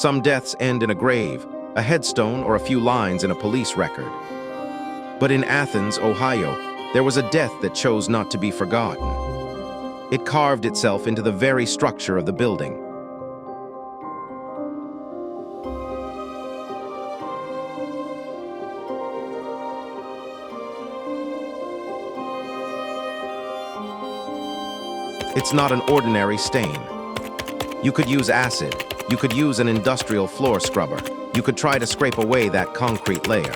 Some deaths end in a grave, a headstone, or a few lines in a police record. But in Athens, Ohio, there was a death that chose not to be forgotten. It carved itself into the very structure of the building. It's not an ordinary stain. You could use acid, you could use an industrial floor scrubber, you could try to scrape away that concrete layer.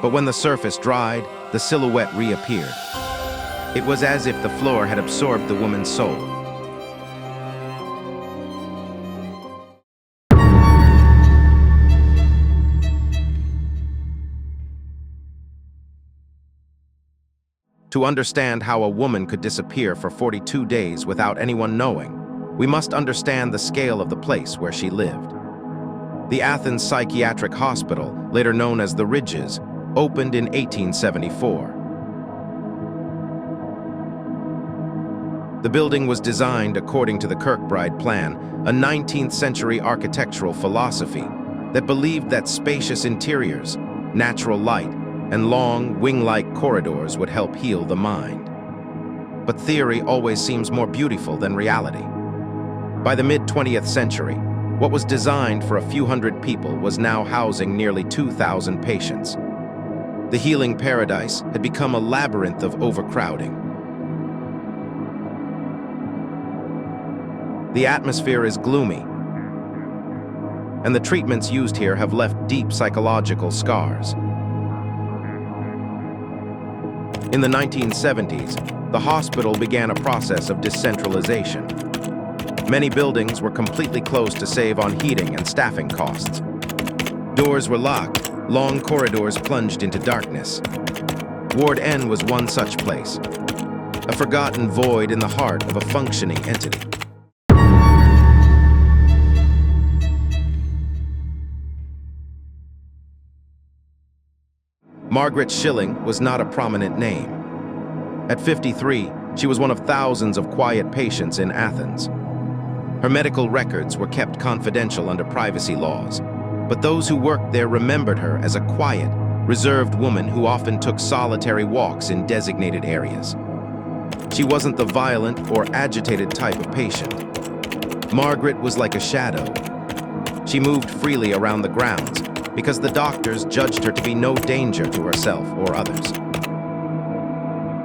But when the surface dried, the silhouette reappeared. It was as if the floor had absorbed the woman's soul. To understand how a woman could disappear for 42 days without anyone knowing, we must understand the scale of the place where she lived. The Athens Psychiatric Hospital, later known as the Ridges, opened in 1874. The building was designed according to the Kirkbride Plan, a 19th century architectural philosophy that believed that spacious interiors, natural light, and long, wing-like corridors would help heal the mind. But theory always seems more beautiful than reality. By the mid-20th century, what was designed for a few hundred people was now housing nearly 2,000 patients. The healing paradise had become a labyrinth of overcrowding. The atmosphere is gloomy, and the treatments used here have left deep psychological scars. In the 1970s, the hospital began a process of decentralization. Many buildings were completely closed to save on heating and staffing costs. Doors were locked, long corridors plunged into darkness. Ward N was one such place, a forgotten void in the heart of a functioning entity. Margaret Schilling was not a prominent name. At 53, she was one of thousands of quiet patients in Athens. Her medical records were kept confidential under privacy laws, but those who worked there remembered her as a quiet, reserved woman who often took solitary walks in designated areas. She wasn't the violent or agitated type of patient. Margaret was like a shadow. She moved freely around the grounds, because the doctors judged her to be no danger to herself or others.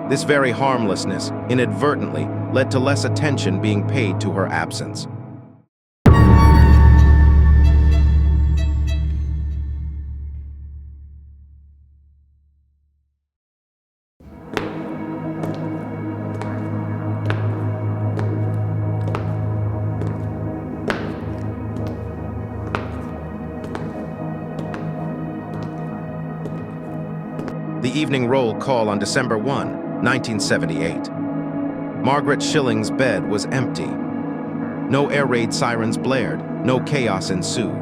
This very harmlessness inadvertently led to less attention being paid to her absence. The evening roll call on December 1, 1978. Margaret Schilling's bed was empty. No air raid sirens blared, no chaos ensued.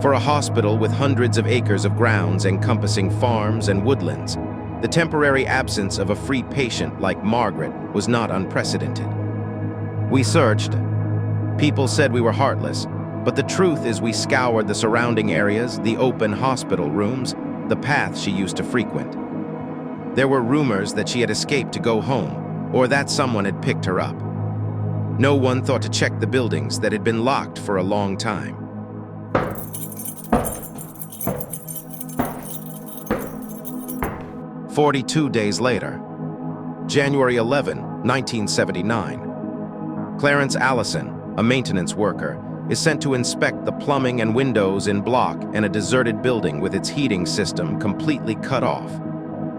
For a hospital with hundreds of acres of grounds encompassing farms and woodlands, the temporary absence of a free patient like Margaret was not unprecedented. We searched. People said we were heartless, but the truth is we scoured the surrounding areas, the open hospital rooms, the path she used to frequent. There were rumors that she had escaped to go home, or that someone had picked her up. No one thought to check the buildings that had been locked for a long time. "42 days later, January 11, 1979, Clarence Allison, a maintenance worker, is sent to inspect the plumbing and windows in block in a deserted building with its heating system completely cut off.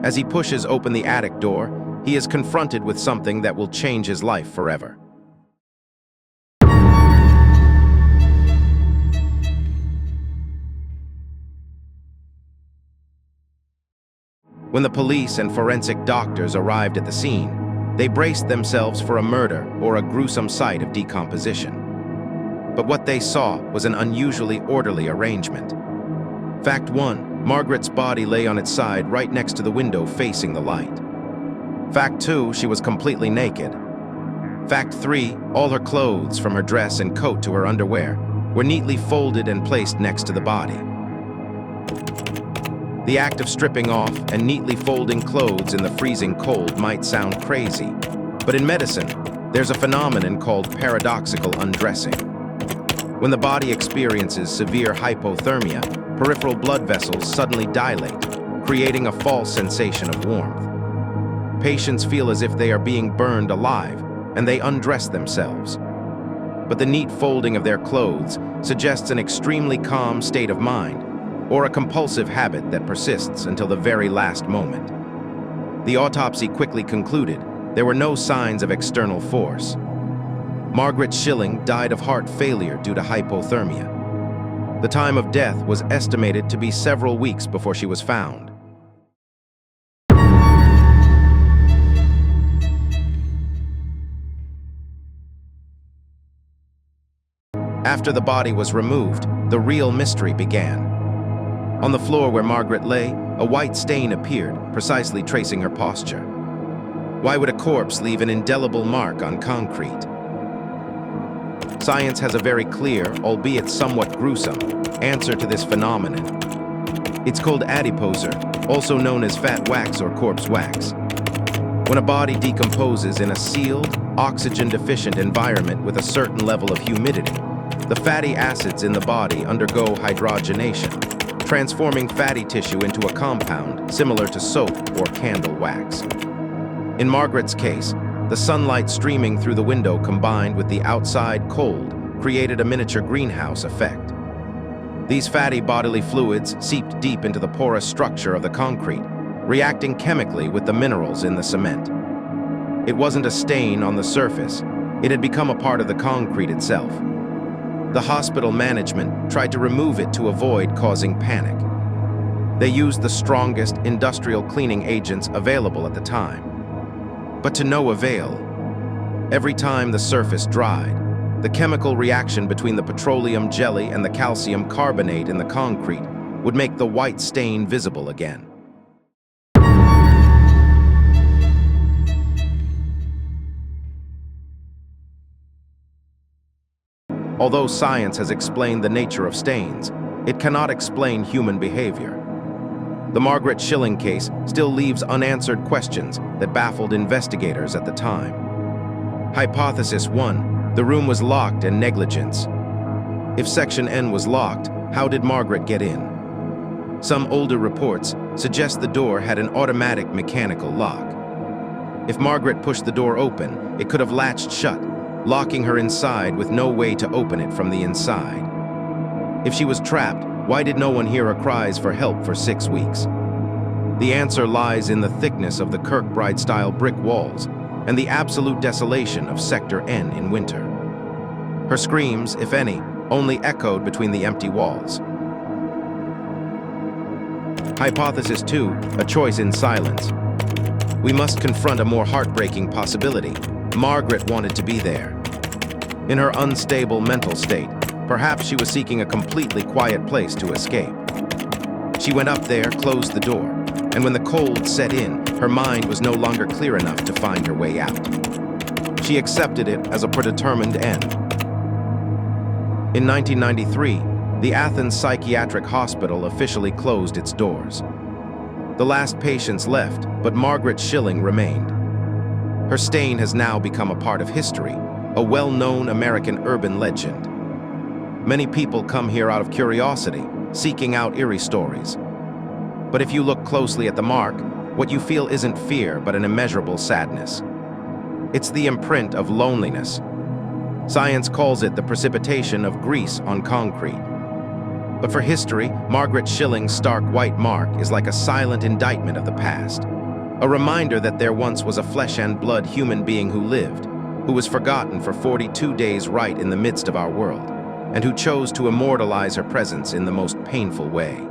As he pushes open the attic door, he is confronted with something that will change his life forever. When the police and forensic doctors arrived at the scene, they braced themselves for a murder or a gruesome sight of decomposition. But what they saw was an unusually orderly arrangement. Fact 1. Margaret's body lay on its side right next to the window facing the light. Fact 2, she was completely naked. Fact 3, all her clothes, from her dress and coat to her underwear, were neatly folded and placed next to the body. The act of stripping off and neatly folding clothes in the freezing cold might sound crazy, but in medicine, there's a phenomenon called paradoxical undressing. When the body experiences severe hypothermia, peripheral blood vessels suddenly dilate, creating a false sensation of warmth. Patients feel as if they are being burned alive, and they undress themselves. But the neat folding of their clothes suggests an extremely calm state of mind, or a compulsive habit that persists until the very last moment. The autopsy quickly concluded there were no signs of external force. Margaret Schilling died of heart failure due to hypothermia. The time of death was estimated to be several weeks before she was found. After the body was removed, the real mystery began. On the floor where Margaret lay, a white stain appeared, precisely tracing her posture. Why would a corpse leave an indelible mark on concrete? Science has a very clear, albeit somewhat gruesome, answer to this phenomenon. It's called adiposer, also known as fat wax or corpse wax. When a body decomposes in a sealed, oxygen-deficient environment with a certain level of humidity, the fatty acids in the body undergo hydrogenation, transforming fatty tissue into a compound similar to soap or candle wax. In Margaret's case, the sunlight streaming through the window combined with the outside cold created a miniature greenhouse effect. These fatty bodily fluids seeped deep into the porous structure of the concrete, reacting chemically with the minerals in the cement. It wasn't a stain on the surface, it had become a part of the concrete itself. The hospital management tried to remove it to avoid causing panic. They used the strongest industrial cleaning agents available at the time. But to no avail. Every time the surface dried, the chemical reaction between the petroleum jelly and the calcium carbonate in the concrete would make the white stain visible again. Although science has explained the nature of stains, it cannot explain human behavior. The Margaret Schilling case still leaves unanswered questions that baffled investigators at the time. Hypothesis 1. The room was locked and negligence. If Section N was locked, how did Margaret get in? Some older reports suggest the door had an automatic mechanical lock. If Margaret pushed the door open, it could have latched shut, locking her inside with no way to open it from the inside. If she was trapped, why did no one hear her cries for help for 6 weeks? The answer lies in the thickness of the Kirkbride-style brick walls and the absolute desolation of Sector N in winter. Her screams, if any, only echoed between the empty walls. Hypothesis 2, a choice in silence. We must confront a more heartbreaking possibility. Margaret wanted to be there. In her unstable mental state, perhaps she was seeking a completely quiet place to escape. She went up there, closed the door, and when the cold set in, her mind was no longer clear enough to find her way out. She accepted it as a predetermined end. In 1993, the Athens Psychiatric Hospital officially closed its doors. The last patients left, but Margaret Schilling remained. Her stain has now become a part of history, a well-known American urban legend. Many people come here out of curiosity, seeking out eerie stories. But if you look closely at the mark, what you feel isn't fear, but an immeasurable sadness. It's the imprint of loneliness. Science calls it the precipitation of grease on concrete. But for history, Margaret Schilling's stark white mark is like a silent indictment of the past. A reminder that there once was a flesh and blood human being who lived, who was forgotten for 42 days right in the midst of our world, and who chose to immortalize her presence in the most painful way.